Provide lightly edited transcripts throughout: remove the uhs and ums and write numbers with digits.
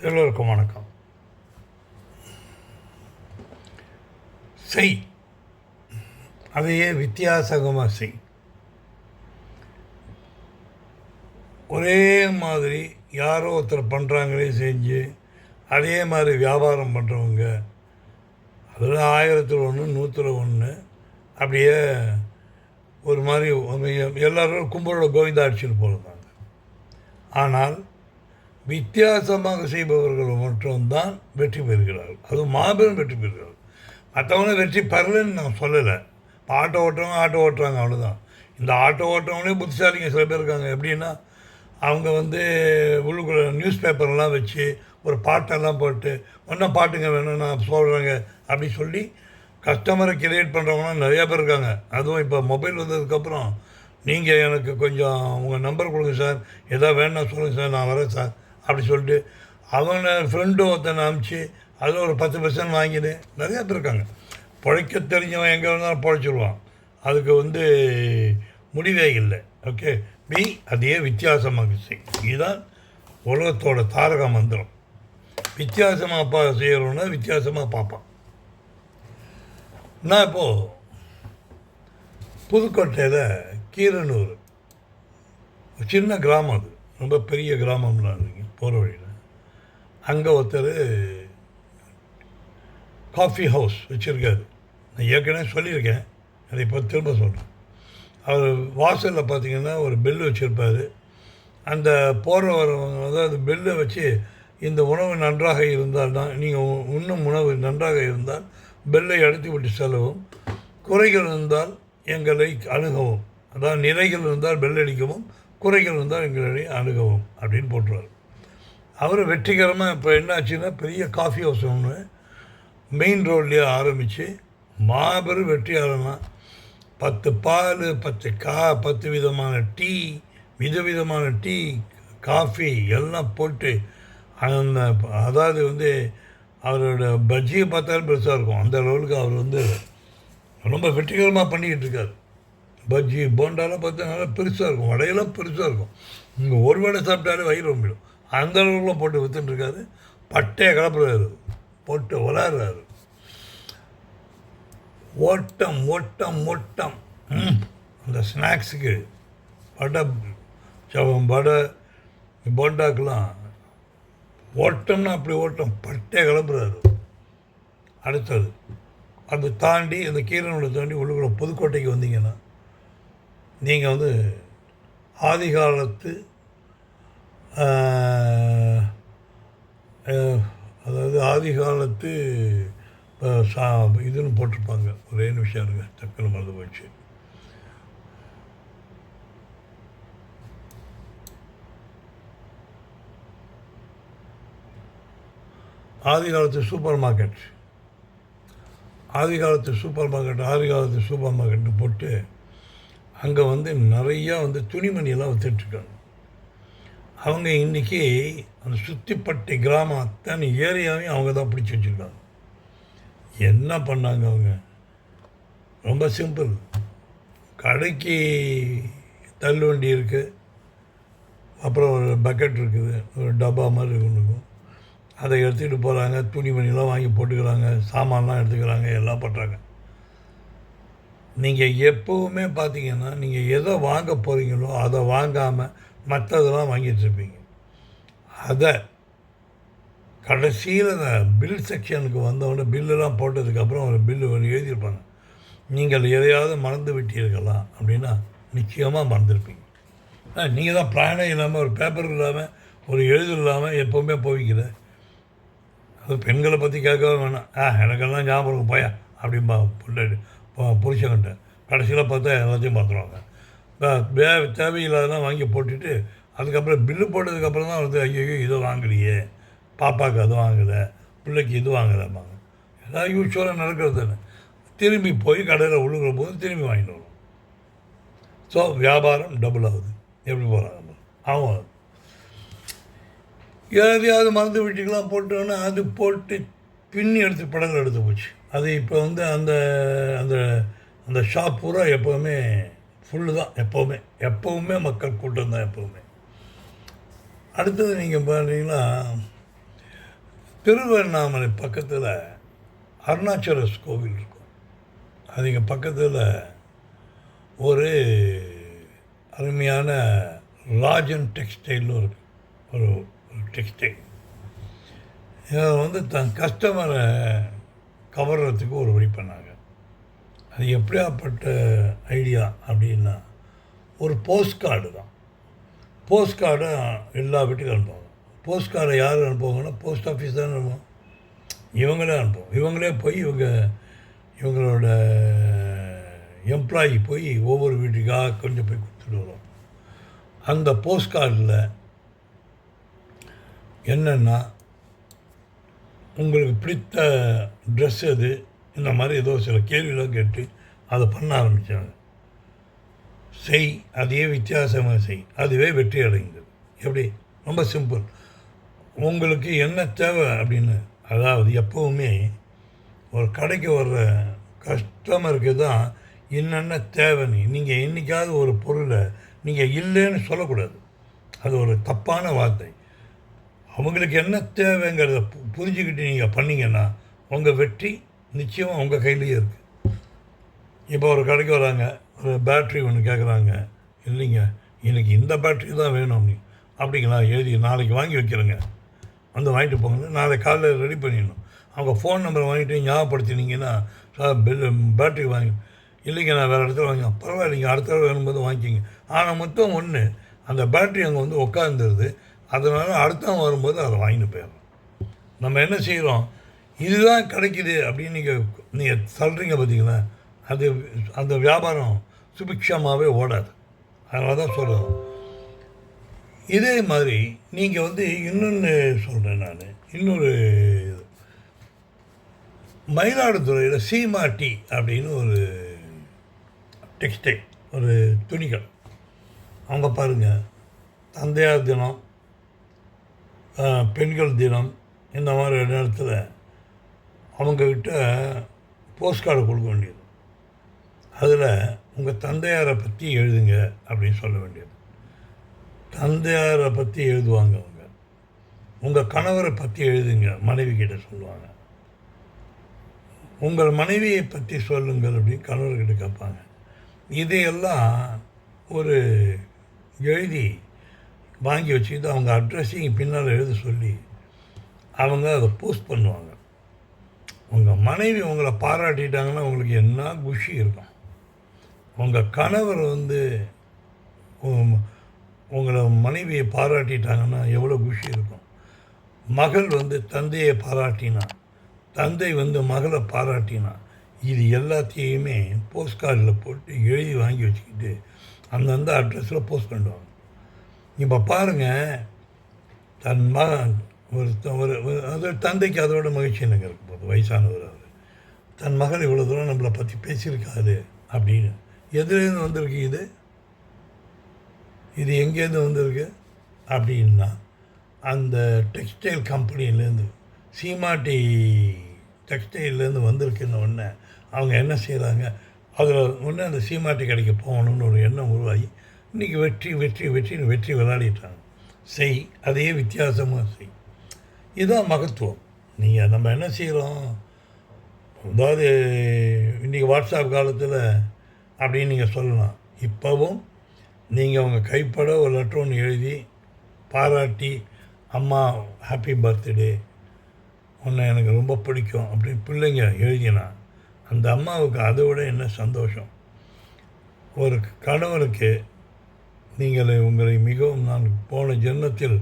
எல்லோருக்கும் வணக்கம். செய், அதையே வித்தியாசமாக செய். ஒரே மாதிரி யாரோ ஒருத்தர் பண்ணுறாங்களே செஞ்சு அதே மாதிரி வியாபாரம் பண்ணுறவங்க அதில் 1000-ல் 1 100-ல் 1 அப்படியே ஒரு மாதிரி எல்லோரும் கும்பலோட கோவிந்தா அடிச்சுட்டு போகிறாங்க. ஆனால் வித்தியாசமாக செய்பவர்கள் மட்டும்தான் வெற்றி பெறுகிறார்கள். அதுவும் மாபெரும் வெற்றி பெறுகிறார்கள். மற்றவங்க வெற்றி பெறலன்னு நான் சொல்லலை. இப்போ ஆட்டோ ஓட்டுறாங்க அவ்வளோதான். இந்த ஆட்டோ ஓட்டுறவங்களே புத்திசாலிங்க சில பேர் இருக்காங்க. எப்படின்னா அவங்க உள்ளுக்குள்ள நியூஸ் பேப்பர்லாம் வச்சு ஒரு பாட்டெல்லாம் போட்டு ஒன்றும் பாட்டுங்க வேணும் நான் சொல்கிறேங்க அப்படி சொல்லி கஸ்டமரை கிரியேட் பண்ணுறவங்களாம் நிறையா பேர் இருக்காங்க. அதுவும் இப்போ மொபைல் வந்ததுக்கப்புறம் நீங்கள் எனக்கு கொஞ்சம் உங்கள் நம்பர் கொடுங்க சார், எதாவது வேணால் சொல்லுங்கள் சார், நான் வரேன் சார் அப்படி சொல்லிட்டு அவங்க ஃப்ரெண்டு ஒருத்தனை அனுப்பிச்சி அதில் ஒரு 10% வாங்கிட்டு நிறையா பேர் இருக்காங்க. பிழைக்க தெரிஞ்சவன் எங்கே இருந்தாலும் பிழைச்சிடுவான். அதுக்கு முடிவே இல்லை. ஓகே, அதையே வித்தியாசமாக செய். இதுதான் உலகத்தோட தாரக மந்திரம். வித்தியாசமாக செய்கிறோன்னா வித்தியாசமாக பார்ப்பான். நான் இப்போது புதுக்கோட்டையில் கீரனூர் சின்ன கிராமம், அது ரொம்ப பெரிய கிராமம்லாம் இருக்குங்க போகிற வழியில். அங்கே ஒருத்தர் காஃபி ஹவுஸ் வச்சுருக்காரு. நான் ஏற்கனவே சொல்லியிருக்கேன், அதை இப்போ திரும்ப சொல்கிறேன். அவர் வாசலில் பார்த்திங்கன்னா ஒரு பெல்லு வச்சுருப்பார். அந்த போகிற வரவங்க அதாவது பெல்லை வச்சு இந்த உணவு நன்றாக இருந்தால் தான் நீங்கள் உண்ணும் உணவு நன்றாக இருந்தால் பெல்லை அடைத்து விட்டு செல்லவும், குறைகள் இருந்தால் எங்களை அணுகவும், அதாவது நிறைகள் இருந்தால் பெல் அடிக்கவும், குறைகள் இருந்தால் எங்களை அணுகவும் அப்படின்னு போட்டுருவார். அவர் வெற்றிகரமாக இப்போ என்ன ஆச்சுன்னா பெரிய காஃபி ஹவுஸ் ஒன்று மெயின் ரோட்லேயே ஆரம்பித்து மாபெரும் வெற்றியாளர்னா 10 பால் 10 விதமான டீ, விதவிதமான டீ காஃபி எல்லாம் போட்டு அந்த அதாவது அவரோட பஜ்ஜியை பார்த்தாலும் பெருசாக இருக்கும். அந்த லெவலுக்கு அவர் ரொம்ப வெற்றிகரமாக பண்ணிக்கிட்டு இருக்கார். பஜ்ஜி போண்டாலாம் பார்த்தா நல்லா பெருசாக இருக்கும், வடையெல்லாம் பெருசாக இருக்கும். இங்கே ஒரு வடை சாப்பிட்டாலே வயிறு ரொம்பிடும். அந்த அளவுக்குலாம் போட்டு விற்றுட்டுருக்காரு. பட்டையை கலப்புறாரு, போட்டு விளாடுறாரு. ஓட்டம் ஓட்டம் ஓட்டம். அந்த ஸ்நாக்ஸுக்கு வடை போண்டாக்கெலாம் ஓட்டம்னா அப்படி ஓட்டம், பட்டையை கிளம்புறாரு. அடுத்தது அதை தாண்டி அந்த கீரனூரை தாண்டி உள்ளுக்குள்ள புதுக்கோட்டைக்கு வந்தீங்கன்னா நீங்கள் ஆதி காலத்து அதாவது ஆதி காலத்து இதுன்னு போட்டிருப்பாங்க. ஒரே நிமிஷம் இருங்க, டக்குன்னு மறந்து போச்சு. ஆதி காலத்து சூப்பர் மார்க்கெட்னு போட்டு அங்கே நிறையா துணிமணியெல்லாம் விற்றுட்ருக்காங்க. அவங்க இன்றைக்கி அந்த சுத்திப்பட்டி கிராமம் அத்தனை ஏரியாவையும் அவங்க தான் பிடிச்சி வச்சுருக்காங்க. என்ன பண்ணாங்க அவங்க? ரொம்ப சிம்பிள். கடைக்கு தள்ளுவண்டி இருக்குது, அப்புறம் ஒரு பக்கெட் இருக்குது, ஒரு டப்பா மாதிரி இருக்கும். அதை எடுத்துக்கிட்டு போகிறாங்க, துணிமணிலாம் வாங்கி போட்டுக்கிறாங்க, சாமான்லாம் எடுத்துக்கிறாங்க, எல்லாம் பண்ணுறாங்க. நீங்கள் எப்போவுமே பார்த்தீங்கன்னா நீங்கள் எதை வாங்க போகிறீங்களோ அதை வாங்காமல் மற்றதெல்லாம் வாங்கிட்டுருப்பீங்க. அதை கடைசியில் பில் செக்ஷனுக்கு வந்தவொடனே பில்லெல்லாம் போட்டதுக்கப்புறம் ஒரு பில்லு எழுதியிருப்பாங்க. நீங்கள் எதையாவது மறந்து விட்டீர்களா அப்படின்னா நிச்சயமாக மறந்துருப்பீங்க. நீங்கள் தான் பிளானே இல்லாமல், ஒரு பேப்பர் இல்லாமல், ஒரு எழுது இல்லாமல் எப்போவுமே போவீங்கள. அது பெண்களை பற்றி கேட்கவே வேணாம். எனக்கெல்லாம் ஞாபகம் போயா அப்படின்பா புருஷன்கிட்ட. கடைசியில் பார்த்தா எல்லாத்தையும் பார்த்துருவாங்க. தேவையில்லாதெல்லாம் வாங்கி போட்டுட்டு அதுக்கப்புறம் பில்லு போட்டதுக்கப்புறம் தான் ஐயோ இதை வாங்கலையே, பாப்பாவுக்கு அது வாங்கலை, பிள்ளைக்கு இது வாங்கலைம்பாங்க. எல்லாம் யூஸ்வலாக நடக்கிறது தானே. திரும்பி போய் கடையில் உழுகிற போது திரும்பி வாங்கிட்டு வரும். ஸோ வியாபாரம் டபுள் ஆகுது. எப்படி போகிறாங்க அவங்க எதையாவது மறந்து வீட்டுக்கெலாம் போட்டோன்னா அது போட்டு பின்னி எடுத்து படங்கள் எடுத்து போச்சு. அது இப்போ அந்த அந்த அந்த ஷாப் பூரா எப்போவுமே ஃபுல்லு தான். எப்போவுமே மக்கள் கூட்டம் தான் எப்போவுமே. அடுத்தது நீங்கள் பார்த்தீங்கன்னா திருவண்ணாமலை பக்கத்தில் அருணாச்சலஸ் கோவில் இருக்கும். அதுக்கு பக்கத்தில் ஒரு அருமையான ராஜன் டெக்ஸ்டைல்னு இருக்கு. ஒரு டெக்ஸ்டைல். இதை தன் கஸ்டமரை கவர்றதுக்கு ஒரு வழி பண்ணாங்க. அது எப்படியாப்பட்ட ஐடியா அப்படின்னா, ஒரு போஸ்ட் கார்டு தான். போஸ்ட் கார்டை எல்லா வீட்டுக்கும் அனுப்புவாங்க. போஸ்ட் கார்டை யார் அனுப்புவாங்கன்னா, போஸ்ட் ஆஃபீஸ் தான் அனுப்புவோம். இவங்களே அனுப்புவோம். இவங்களே போய் இவங்களோட எம்ப்ளாயி போய் ஒவ்வொரு வீட்டுக்காக கொஞ்சம் போய் கொடுத்துட்டு வரும். அந்த போஸ்ட் கார்டில் என்னென்னா, உங்களுக்கு பிடித்த ட்ரெஸ் எது, இந்த மாதிரி ஏதோ சில கேள்வியெல்லாம் கேட்டு அதை பண்ண ஆரம்பித்தாங்க. செய், அதையே வித்தியாசமாக செய், அதுவே வெற்றி அடைந்தது. எப்படி? ரொம்ப சிம்பிள். உங்களுக்கு என்ன தேவை அப்படின்னு, அதாவது எப்போவுமே ஒரு கடைக்கு வர்ற கஸ்டமருக்கு தான் என்னென்ன தேவைன்னு. நீங்கள் என்றைக்காவது ஒரு பொருளை நீங்கள் இல்லைன்னு சொல்லக்கூடாது. அது ஒரு தப்பான வார்த்தை. அவங்களுக்கு என்ன தேவைங்கிறத புரிஞ்சுக்கிட்டு நீங்கள் பண்ணிங்கன்னா உங்கள் வெற்றி நிச்சயமாக உங்கள் கையிலேயே இருக்குது. இப்போ ஒரு கடைக்கு வராங்க, ஒரு பேட்ரி ஒன்று கேட்குறாங்க. இல்லைங்க, எனக்கு இந்த பேட்ரி தான் வேணும் அப்படின்னு. அப்படிங்களா, எழுதி நாளைக்கு வாங்கி வைக்கிறேங்க, வந்து வாங்கிட்டு போங்க. நாளைக்கு காலையில் ரெடி பண்ணிடணும். அவங்க ஃபோன் நம்பரை வாங்கிட்டு ஞாபகப்படுத்தினீங்கன்னா, சார் பேட்ரி வாங்கி. இல்லைங்க, நான் வேறு இடத்துல வாங்க. பரவாயில்லைங்க, அடுத்த தடவை வேணும்போது வாங்கிக்கிங்க. ஆனால் மொத்தம் ஒன்று, அந்த பேட்ரி அங்கே வந்து உட்காந்துருது. அதனால் அடுத்தவங்க வரும்போது அதை வாங்கிட்டு போயிடலாம். நம்ம என்ன செய்கிறோம், இதுதான் கிடைக்கிது அப்படின்னு நீங்கள் சொல்கிறீங்க பார்த்தீங்களா, அது அந்த வியாபாரம் சுபிக்ஷமாகவே ஓடாது. அதனால தான் சொல்கிறோம். இதே மாதிரி நீங்கள் இன்னொன்று சொல்கிறேன் நான். இன்னொரு மயிலாடுதுறையில் சீமாட்டி அப்படின்னு ஒரு டெக்ஸ்டைல், ஒரு துணிகள். அவங்க பாருங்கள், தந்தையார் தினம், பெண்கள் தினம், இந்த மாதிரி நேரத்தில் அவங்கக்கிட்ட போஸ்ட் கார்டு கொடுக்க வேண்டியது. அதில் உங்கள் தந்தையாரை பற்றி எழுதுங்க அப்படின்னு சொல்ல வேண்டியது. தந்தையாரை பற்றி எழுதுவாங்க அவங்க. உங்கள் கணவரை பற்றி எழுதுங்க, மனைவி கிட்ட சொல்லுவாங்க. உங்கள் மனைவியை பற்றி சொல்லுங்கள் அப்படின்னு கணவர்கிட்ட கேட்பாங்க. இதையெல்லாம் ஒரு எழுதி வாங்கி வச்சுக்கிட்டு அவங்க அட்ரஸையும் பின்னால் எழுத சொல்லி அவங்க அதை போஸ்ட் பண்ணுவாங்க. உங்கள் மனைவி உங்களை பாராட்டிட்டாங்கன்னா உங்களுக்கு என்ன குஷி இருக்கும். உங்கள் கணவர் உங்களை மனைவியை பாராட்டிட்டாங்கன்னா எவ்வளோ குஷி இருக்கும். மகள் தந்தையை பாராட்டினா, தந்தை மகளை பாராட்டினா, இது எல்லாத்தையுமே போஸ்ட் கார்டில் போட்டு எழுதி வாங்கி வச்சுக்கிட்டு அந்தந்த அட்ரஸில் போஸ்ட் பண்ணுவாங்க. இப்போ பாருங்கள், தன் மகன் அது தந்தைக்கு அதோட மகிழ்ச்சி எனக்கு இருக்கும் போது, வயசானவர் அவர் தன் மகள் இவ்வளோ தூரம் நம்மளை பற்றி பேசியிருக்காரு அப்படின்னு. எதுலேருந்து வந்திருக்கு இது எங்கேருந்து வந்திருக்கு அப்படின்னா, அந்த டெக்ஸ்டைல் கம்பெனிலேருந்து, சீமாட்டி டெக்ஸ்டைல்லேருந்து வந்திருக்குன்னு ஒன்று அவங்க என்ன செய்கிறாங்க, அதில் ஒன்று அந்த சீமாட்டி கடைக்கு போகணுன்னு ஒரு எண்ணம் உருவாகி இன்றைக்கி வெற்றி விளையாடிட்டாங்க. செய், அதையே வித்தியாசமாக செய். இதுதான் மகத்துவம். நம்ம என்ன செய்கிறோம், அதாவது இன்றைக்கி வாட்ஸ்அப் காலத்தில் அப்படின்னு நீங்கள் சொல்லலாம். இப்போவும் நீங்கள் உங்கள் கைப்பட ஒரு லெட்டர் ஒன்று எழுதி பாராட்டி, அம்மா ஹாப்பி பர்த்டே, உன்னை எனக்கு ரொம்ப பிடிக்கும் அப்படின்னு பிள்ளைங்க எழுதினா அந்த அம்மாவுக்கு அதை விட என்ன சந்தோஷம். ஒரு கணவனுக்கு உங்களை மிகவும் நான் போன ஜென்மத்தில்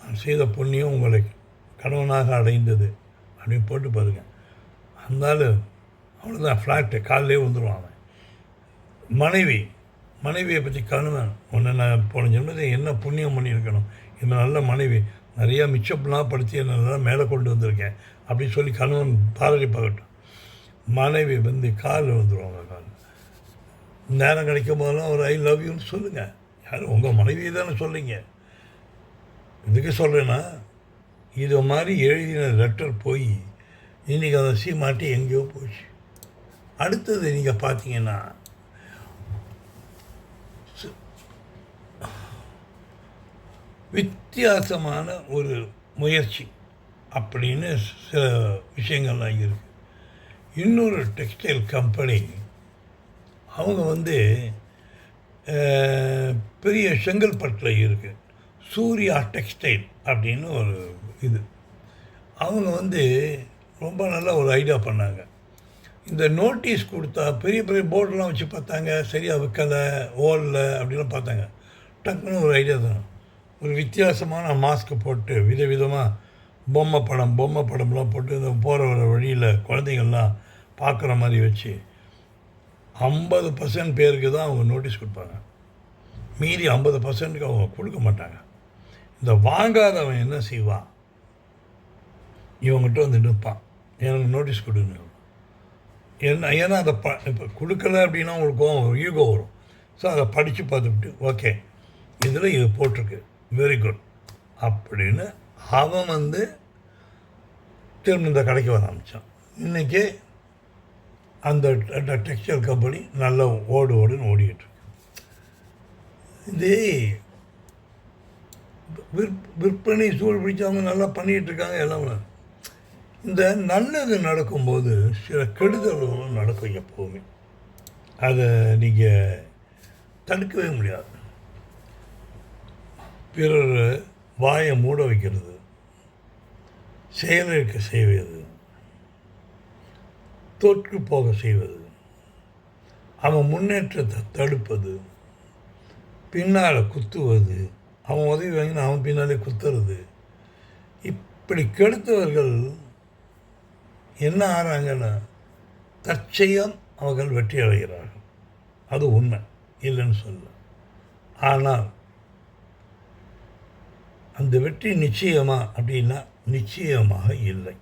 நான் செய்த புண்ணியம் உங்களை கணவனாக அடைந்தது அப்படின்னு போட்டு பாருங்கள். அதனால அவ்வளோதான், ஃப்ளாட்டு காலையிலே வந்துடுவான் அவன். மனைவியை பற்றி கணவன், உன்னை நான் போன ஜென்மத்தில் என்ன புண்ணியம் பண்ணியிருக்கணும், இந்த நல்ல மனைவி நிறையா மிச்சப்லாம் படுத்தி என்ன மேலே கொண்டு வந்திருக்கேன் அப்படின்னு சொல்லி கணவன் பாராட்டி பார்க்கட்டும். மனைவி காலில் வந்துடுவாங்க. நேரம் கிடைக்கும் போதெல்லாம் ஒரு ஐ லவ் யூன்னு சொல்லுங்கள். யாரும் உங்கள் மனைவியை தானே சொல்லுங்க. இதுக்கு சொல்கிறேன்னா, இது மாதிரி எழுதின லெட்டர் போய் இன்றைக்கி அதை சீமாட்டி எங்கேயோ போச்சு. அடுத்தது நீங்கள் பார்த்தீங்கன்னா, வித்தியாசமான ஒரு முயற்சி அப்படின்னு சில விஷயங்கள்லாம் இருக்குது. இன்னொரு டெக்ஸ்டைல் கம்பெனி அவங்க வந்து பெரிய செங்கல்பட்டில் இருக்குது, சூர்யா டெக்ஸ்டைல் அப்படின்னு ஒரு இது. அவங்க வந்து ரொம்ப நல்ல ஒரு ஐடியா பண்ணாங்க. இந்த நோட்டீஸ் கொடுத்தா பெரிய பெரிய போர்டெலாம் வச்சு பார்த்தாங்க, சரியாக விற்கலை, ஓடலை அப்படிலாம் பார்த்தாங்க. டக்குன்னு ஒரு ஐடியா தான், ஒரு வித்தியாசமான மாஸ்க்கு போட்டு விதவிதமாக பொம்மை படம்லாம் போட்டு இந்த போகிற வர வழியில் குழந்தைங்கள்லாம் பார்க்குற மாதிரி வச்சு 50% பேருக்கு தான் அவங்க நோட்டீஸ் கொடுப்பாங்க, மீதி 50%க்கு அவங்க கொடுக்க மாட்டாங்க. இந்த வாங்காதவன் என்ன செய்வான், இவங்ககிட்ட வந்து நிற்பான், எனக்கு நோட்டீஸ் கொடுங்க. ஏன்னா அதை இப்போ கொடுக்கல அப்படின்னா உங்களுக்கு ஈகோ வரும். ஸோ அதை படித்து பார்த்துக்கிட்டு ஓகே இதில் இது போட்டிருக்கு, வெரி குட் அப்படின்னு அவன் வந்து திரும்ப இந்த கடைக்கு வர ஆரம்பித்தான். இன்றைக்கி அந்த டெக்ஸ்டைல் கம்பெனி நல்லா ஓடுன்னு ஓடிக்கிட்டு இருக்கு. இது விற்பனை சூழல் பிடிச்சவங்க நல்லா பண்ணிகிட்டு இருக்காங்க எல்லாம். இந்த நல்லது நடக்கும்போது சில கெடுதல்களும் நடக்கும் எப்போவுமே, அதை நீங்கள் தடுக்கவே முடியாது. பிறர் வாயை மூட வைக்கிறது, செயலிழக்க செய்வது, தோற்று போக செய்வது, அவன் முன்னேற்றத்தை தடுப்பது, பின்னால் குத்துவது, அவன் உதவி வாங்கினா அவன் பின்னாலே குத்துறது, இப்படி கெடுத்தவர்கள் என்ன ஆகிறாங்கன்னா தற்செயம் அவர்கள் வெற்றி அடைகிறார்கள். அது உண்மை, இல்லைன்னு சொல்ல. ஆனால் அந்த வெற்றி நிச்சயமா அப்படின்னா நிச்சயமாக இல்லை.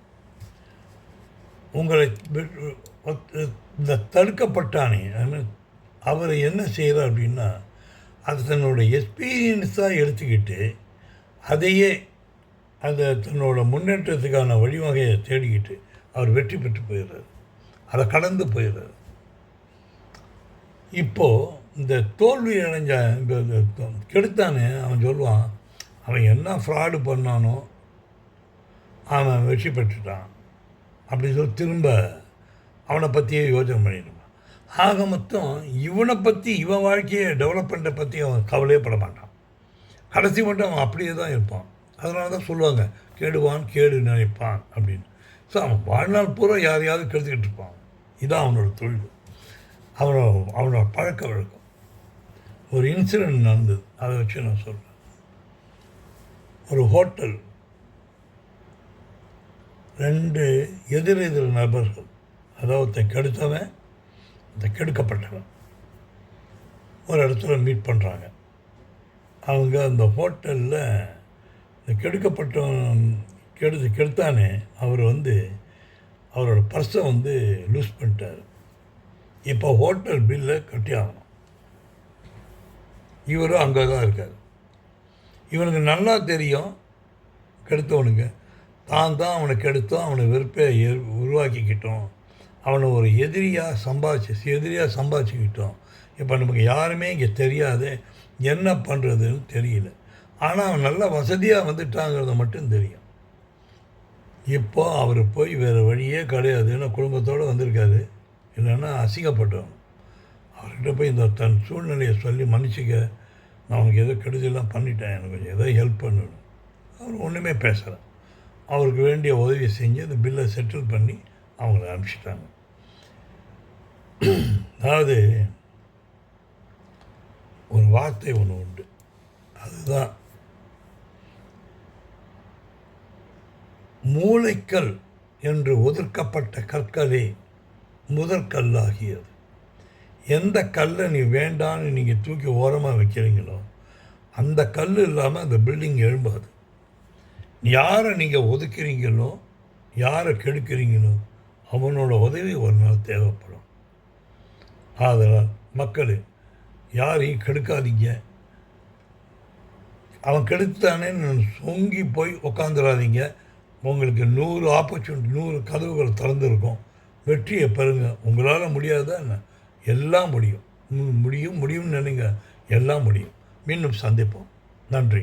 உங்களை இந்த தடுக்கப்பட்டானே அவர் என்ன செய்கிறார் அப்படின்னா, அது தன்னோட எக்ஸ்பீரியன்ஸாக எடுத்துக்கிட்டு அதையே அதை தன்னோட முன்னேற்றத்துக்கான வழிவகையை தேடிக்கிட்டு அவர் வெற்றி பெற்று போயிடுறார், அதை கடந்து போயிடுறார். இப்போது இந்த தோல்வி அடைஞ்ச கெடுத்தானே அவன் சொல்லுவான், அவன் என்ன ஃப்ராடு பண்ணானோ அவன் வெற்றி பெற்றுட்டான் அப்படின்னு சொல்லி திரும்ப அவனை பற்றியே யோசனை பண்ணிடுவான். ஆக மொத்தம் இவனை பற்றி, இவன் வாழ்க்கையை டெவலப்மெண்ட்டை பற்றி அவன் கவலையே பட மாட்டான். கடைசி மட்டும் அவன் அப்படியே தான் இருப்பான். அதனால தான் சொல்லுவாங்க, கேடுவான் கேடு நினைப்பான் அப்படின்னு. ஸோ அவன் வாழ்நாள் பூரா யாரையாவது கெடுத்துக்கிட்டு இருப்பான். இதுதான் அவனோட தொழில், அவனோட பழக்க வழக்கம். ஒரு இன்சிடெண்ட் நடந்தது, அதை வச்சு நான் சொல்கிறேன். ஒரு ஹோட்டல், 2 எதிரெதிர் நபர்கள், அதாவது கெடுத்தவன் இந்த கெடுக்கப்பட்டவன் ஒரு இடத்துல மீட் பண்ணுறாங்க. அவங்க அந்த ஹோட்டலில் இந்த கெடுக்கப்பட்டவன் கெடுத்தானே அவர் வந்து அவரோட பர்ஸை வந்து லூஸ் பண்ணிட்டார். இப்போ ஹோட்டல் பில்லை கட்டி ஆகணும். இவரும் அங்கே தான் இருக்கார். இவனுக்கு நல்லா தெரியும் கெடுத்தவனுக்கு தான் அவனை கெடுத்தோம், அவனை வெறுப்பை உருவாக்கிக்கிட்டோம், அவனை ஒரு எதிரியாக சம்பாதிச்சுக்கிட்டோம். இப்போ நமக்கு யாருமே இங்கே தெரியாது, என்ன பண்ணுறதுன்னு தெரியல. ஆனால் அவன் நல்லா வசதியாக வந்துட்டாங்கிறத மட்டும் தெரியும். இப்போ அவர் போய் வேறு வழியே கிடையாதுன்னு குடும்பத்தோடு வந்திருக்காரு, இல்லைன்னா அசிங்கப்பட்டவன். அவர்கிட்ட போய் இந்த தன் சூழ்நிலையை சொல்லி மன்னிச்சிக்க, நான் அவனுக்கு ஏதோ கெடுதலாம் பண்ணிட்டேன், எனக்கு கொஞ்சம் ஏதோ ஹெல்ப் பண்ணணும். அவர் ஒன்றுமே பேசலை. அவருக்கு வேண்டிய உதவியை செஞ்சு அந்த பில்லை செட்டில் பண்ணி அவங்கள அனுப்பிச்சிட்டாங்க. அதாவது ஒரு வார்த்தை ஒன்று உண்டு, அதுதான் மூளைக்கல் என்று ஒதுக்கப்பட்ட கற்களே முதற்கல்லாகியது. எந்த கல்லை நீ வேண்டான்னு நீங்கள் தூக்கி ஓரமாக வைக்கிறீங்களோ அந்த கல் இல்லாமல் அந்த பில்டிங் எழும்பாது. யாரை நீங்கள் ஒதுக்குறீங்களோ, யாரை கெடுக்கிறீங்களோ அவனோட உதவி ஒரு நாள் தேவைப்படும். அதனால் மக்களே, யாரையும் கெடுக்காதீங்க. அவன் கெடுத்தானே சொங்கி போய் உக்காந்துடாதீங்க. உங்களுக்கு 100 ஆப்பர்ச்சுனிட்டி, 100 கதவுகள் திறந்துருக்கும். வெற்றியை பெறுங்க. உங்களால் முடியாதா என்ன? எல்லாம் முடியும்னு நினைங்க, எல்லாம் முடியும். மீண்டும் சந்திப்போம். நன்றி.